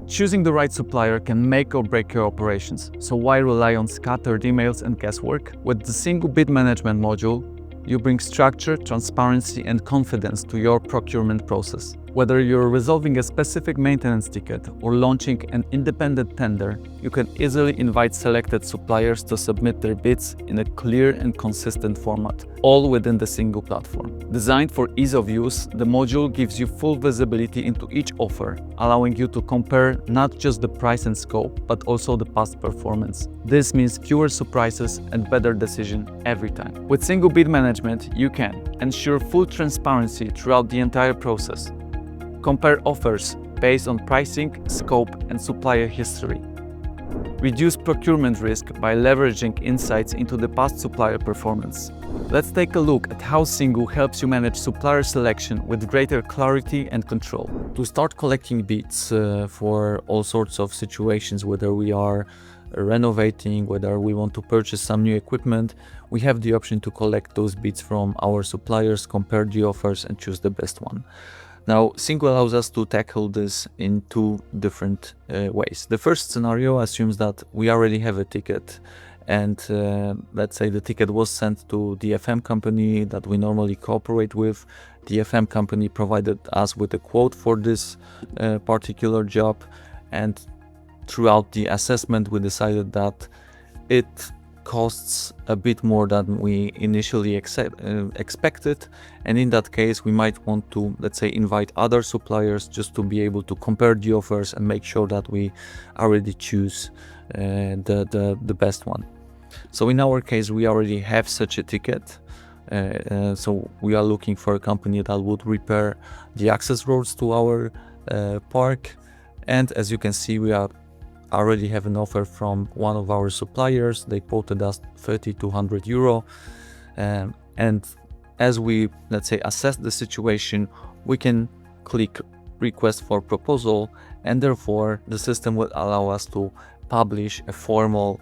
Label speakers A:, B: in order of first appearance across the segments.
A: Choosing the right supplier can make or break your operations, so why rely on scattered emails and guesswork? With the SINGU Bid Management module, you bring structure, transparency, and confidence to your procurement process. Whether you're resolving a specific maintenance ticket or launching an independent tender, you can easily invite selected suppliers to submit their bids in a clear and consistent format, all within the SINGU platform. Designed for ease of use, the module gives you full visibility into each offer, allowing you to compare not just the price and scope, but also the past performance. This means fewer surprises and better decision every time. With SINGU Bid Management, you can ensure full transparency throughout the entire process. Compare offers based on pricing, scope, and supplier history. Reduce procurement risk by leveraging insights into the past supplier performance. Let's take a look at how SINGU helps you manage supplier selection with greater clarity and control. To start collecting bids for all sorts of situations, whether we are renovating, whether we want to purchase some new equipment, we have the option to collect those bids from our suppliers, compare the offers, and choose the best one. Now, SINGU allows us to tackle this in two different ways. The first scenario assumes that we already have a ticket, and let's say the ticket was sent to the FM company that we normally cooperate with. The FM company provided us with a quote for this particular job, and throughout the assessment we decided that it costs a bit more than we initially expected, and in that case we might want to, let's say, invite other suppliers just to be able to compare the offers and make sure that we already choose the best one. So in our case we already have such a ticket, so we are looking for a company that would repair the access roads to our park, and as you can see we already have an offer from one of our suppliers. They quoted us 3,200 euro, and as we, let's say, assess the situation, we can click request for proposal, and therefore the system will allow us to publish a formal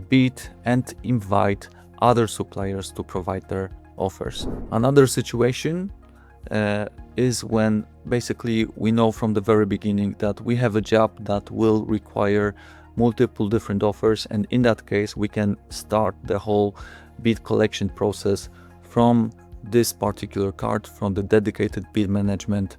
A: bid and invite other suppliers to provide their offers. Another situation is when basically we know from the very beginning that we have a job that will require multiple different offers, and in that case we can start the whole bid collection process from this particular card, from the dedicated bid management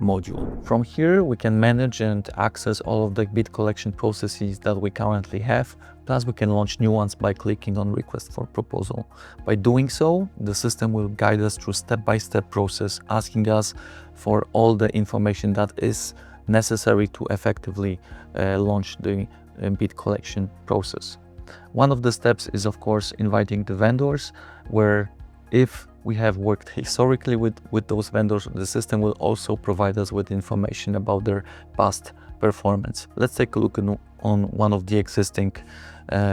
A: module. From here we can manage and access all of the bid collection processes that we currently have, plus we can launch new ones by clicking on request for proposal. By doing so, the system will guide us through step-by-step process, asking us for all the information that is necessary to effectively launch the bid collection process. One of the steps is, of course, inviting the vendors, where if we have worked historically with those vendors, the system will also provide us with information about their past performance. Let's take a look on one of the existing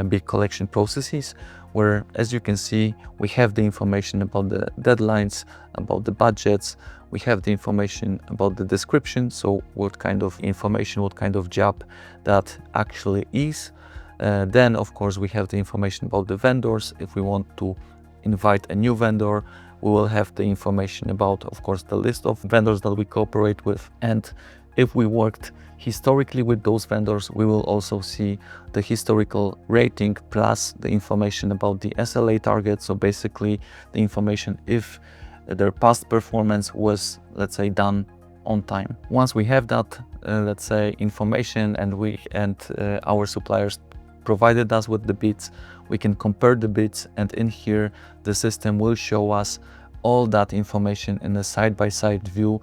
A: bid collection processes, where, as you can see, we have the information about the deadlines, about the budgets, we have the information about the description, so what kind of information, what kind of job that actually is. Then, of course, we have the information about the vendors. If we want to invite a new vendor, we will have the information about, of course, the list of vendors that we cooperate with. And if we worked historically with those vendors, we will also see the historical rating plus the information about the SLA target. So basically the information if their past performance was, let's say, done on time. Once we have that, let's say, information, and our suppliers provided us with the bids, we can compare the bids, and in here the system will show us all that information in a side-by-side view,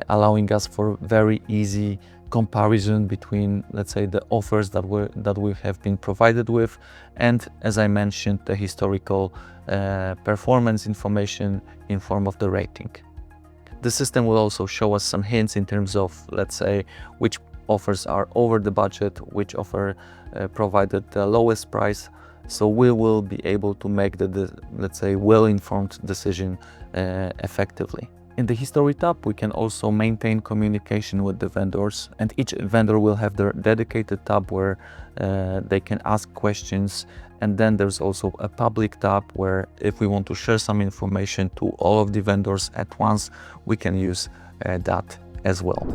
A: allowing us for very easy comparison between, let's say, the offers that we have been provided with, and, as I mentioned, the historical performance information in form of the rating. The system will also show us some hints in terms of, let's say, which offers are over the budget, which offer provided the lowest price, so we will be able to make the let's say, well-informed decision effectively. In the History tab, we can also maintain communication with the vendors, and each vendor will have their dedicated tab where they can ask questions. And then there's also a public tab where, if we want to share some information to all of the vendors at once, we can use that as well.